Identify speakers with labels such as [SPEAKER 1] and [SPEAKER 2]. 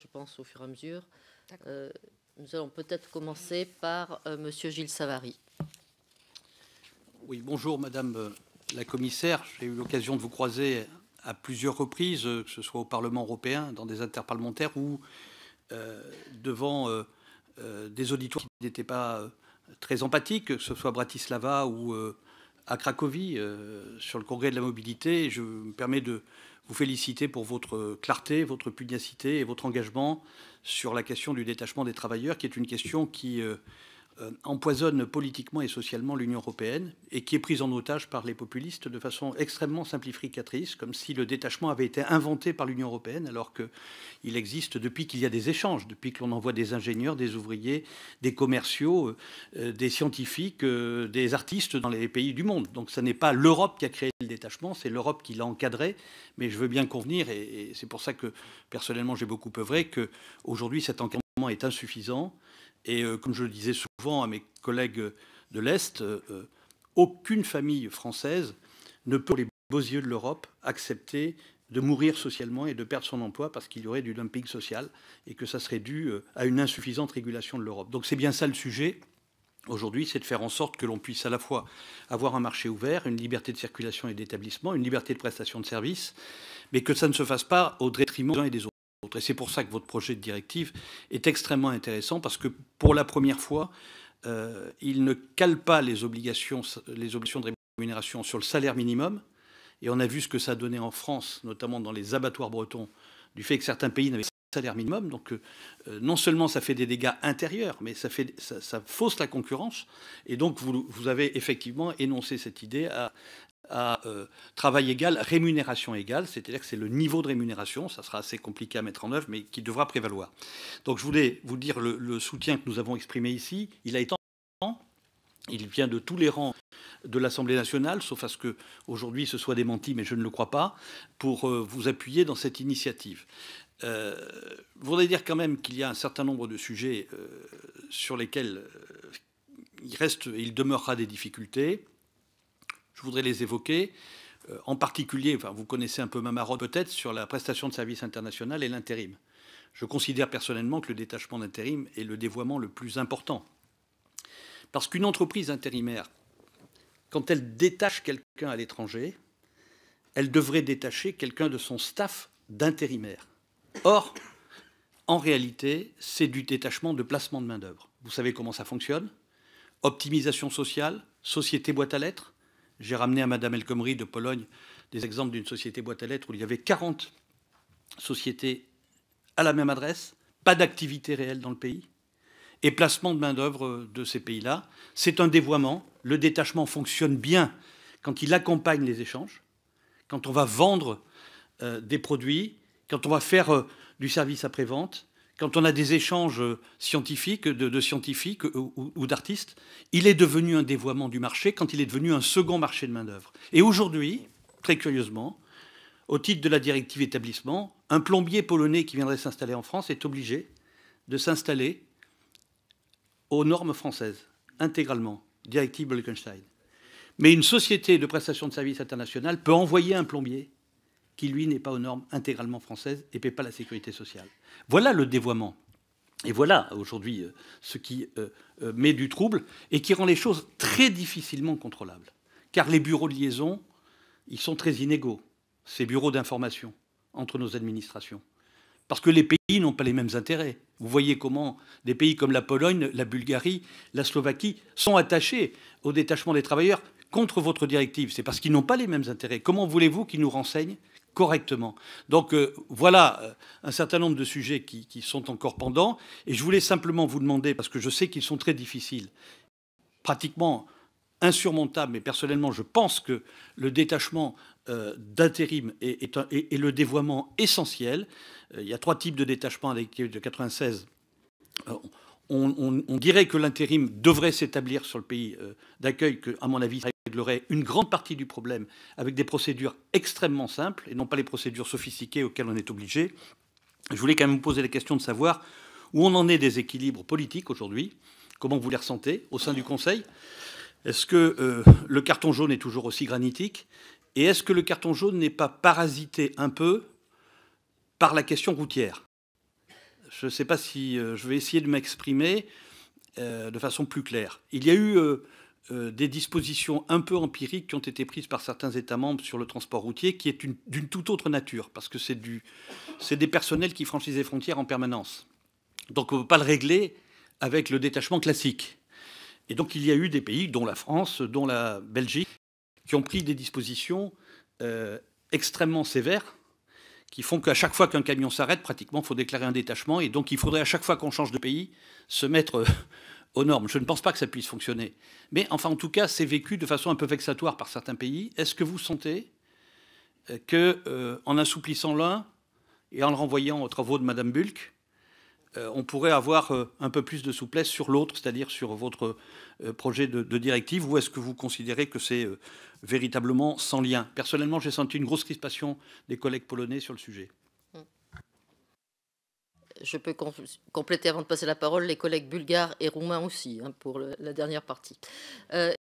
[SPEAKER 1] je pense, au fur et à mesure. Nous allons peut-être commencer par Monsieur Gilles Savary.
[SPEAKER 2] Oui, bonjour Madame la Commissaire. J'ai eu l'occasion de vous croiser à plusieurs reprises, que ce soit au Parlement européen, dans des interparlementaires ou devant des auditoires qui n'étaient pas très empathiques, que ce soit à Bratislava ou à Cracovie, sur le congrès de la mobilité. Je me permets de vous féliciter pour votre clarté, votre pugnacité et votre engagement sur la question du détachement des travailleurs, qui est une question qui empoisonne politiquement et socialement l'Union européenne et qui est prise en otage par les populistes de façon extrêmement simplificatrice, comme si le détachement avait été inventé par l'Union européenne, alors qu'il existe depuis qu'il y a des échanges, depuis que l'on envoie des ingénieurs, des ouvriers, des commerciaux, des scientifiques, des artistes dans les pays du monde. Donc ce n'est pas l'Europe qui a créé le détachement, c'est l'Europe qui l'a encadré, mais je veux bien convenir, et c'est pour ça que personnellement j'ai beaucoup œuvré, qu'aujourd'hui cet encadrement est insuffisant. Et comme je le disais souvent à mes collègues de l'Est, aucune famille française ne peut, pour les beaux yeux de l'Europe, accepter de mourir socialement et de perdre son emploi parce qu'il y aurait du dumping social et que ça serait dû à une insuffisante régulation de l'Europe. Donc c'est bien ça le sujet aujourd'hui, c'est de faire en sorte que l'on puisse à la fois avoir un marché ouvert, une liberté de circulation et d'établissement, une liberté de prestation de services, mais que ça ne se fasse pas au détriment des uns et des autres. Et c'est pour ça que votre projet de directive est extrêmement intéressant, parce que pour la première fois, il ne cale pas les obligations de rémunération sur le salaire minimum. Et on a vu ce que ça a donné en France, notamment dans les abattoirs bretons, du fait que certains pays n'avaient pas de salaire minimum. Donc non seulement ça fait des dégâts intérieurs, mais ça fausse la concurrence. Et donc vous avez effectivement énoncé cette idée à travail égal, rémunération égale, c'est-à-dire que c'est le niveau de rémunération, ça sera assez compliqué à mettre en œuvre, mais qui devra prévaloir. Donc je voulais vous dire le soutien que nous avons exprimé ici, il a été il vient de tous les rangs de l'Assemblée nationale, sauf à ce qu'aujourd'hui ce soit démenti, mais je ne le crois pas, pour vous appuyer dans cette initiative. Je voudrais dire quand même qu'il y a un certain nombre de sujets sur lesquels il demeurera des difficultés. Je voudrais les évoquer, en particulier, enfin, vous connaissez un peu ma marotte peut-être, sur la prestation de services internationale et l'intérim. Je considère personnellement que le détachement d'intérim est le dévoiement le plus important. Parce qu'une entreprise intérimaire, quand elle détache quelqu'un à l'étranger, elle devrait détacher quelqu'un de son staff d'intérimaire. Or, en réalité, c'est du détachement de placement de main-d'œuvre. Vous savez comment ça fonctionne? Optimisation sociale, société boîte à lettres. J'ai ramené à Madame El Khomri de Pologne des exemples d'une société boîte à lettres où il y avait 40 sociétés à la même adresse, pas d'activité réelle dans le pays, et placement de main-d'œuvre de ces pays-là. C'est un dévoiement. Le détachement fonctionne bien quand il accompagne les échanges, quand on va vendre des produits, quand on va faire du service après-vente, quand on a des échanges scientifiques, de scientifiques ou d'artistes. Il est devenu un dévoiement du marché quand il est devenu un second marché de main-d'œuvre. Et aujourd'hui, très curieusement, au titre de la directive établissement, un plombier polonais qui viendrait s'installer en France est obligé de s'installer aux normes françaises, intégralement, directive Bolkestein. Mais une société de prestation de services internationale peut envoyer un plombier qui, lui, n'est pas aux normes intégralement françaises et ne paie pas la sécurité sociale. Voilà le dévoiement. Et voilà, aujourd'hui, ce qui met du trouble et qui rend les choses très difficilement contrôlables. Car les bureaux de liaison, ils sont très inégaux, ces bureaux d'information entre nos administrations. Parce que les pays n'ont pas les mêmes intérêts. Vous voyez comment des pays comme la Pologne, la Bulgarie, la Slovaquie sont attachés au détachement des travailleurs contre votre directive. C'est parce qu'ils n'ont pas les mêmes intérêts. Comment voulez-vous qu'ils nous renseignent correctement? Donc voilà un certain nombre de sujets qui sont encore pendants. Et je voulais simplement vous demander, parce que je sais qu'ils sont très difficiles, pratiquement insurmontables, mais personnellement je pense que le détachement d'intérim est le dévoiement essentiel. Il y a 3 types de détachement avec de 96. On dirait que l'intérim devrait s'établir sur le pays d'accueil, que, à mon avis, ça réglerait une grande partie du problème avec des procédures extrêmement simples et non pas les procédures sophistiquées auxquelles on est obligé. Je voulais quand même vous poser la question de savoir où on en est des équilibres politiques aujourd'hui, comment vous les ressentez au sein du Conseil. Est-ce que le carton jaune est toujours aussi granitique? Et est-ce que le carton jaune n'est pas parasité un peu par la question routière? je ne sais pas si je vais essayer de m'exprimer de façon plus claire. Il y a eu des dispositions un peu empiriques qui ont été prises par certains États membres sur le transport routier, qui est d'une toute autre nature, parce que c'est des personnels qui franchissent les frontières en permanence. Donc on ne peut pas le régler avec le détachement classique. Et donc il y a eu des pays, dont la France, dont la Belgique, qui ont pris des dispositions extrêmement sévères, qui font qu'à chaque fois qu'un camion s'arrête, pratiquement, il faut déclarer un détachement. Et donc il faudrait à chaque fois qu'on change de pays se mettre aux normes. Je ne pense pas que ça puisse fonctionner. Mais enfin, en tout cas, c'est vécu de façon un peu vexatoire par certains pays. Est-ce que vous sentez qu'en assouplissant l'un et en le renvoyant aux travaux de Madame Bulc, on pourrait avoir un peu plus de souplesse sur l'autre, c'est-à-dire sur votre projet de directive, ou est-ce que vous considérez que c'est véritablement sans lien? Personnellement, j'ai senti une grosse crispation des collègues polonais sur le sujet.
[SPEAKER 1] Je peux compléter avant de passer la parole, les collègues bulgares et roumains aussi, hein, pour la dernière partie.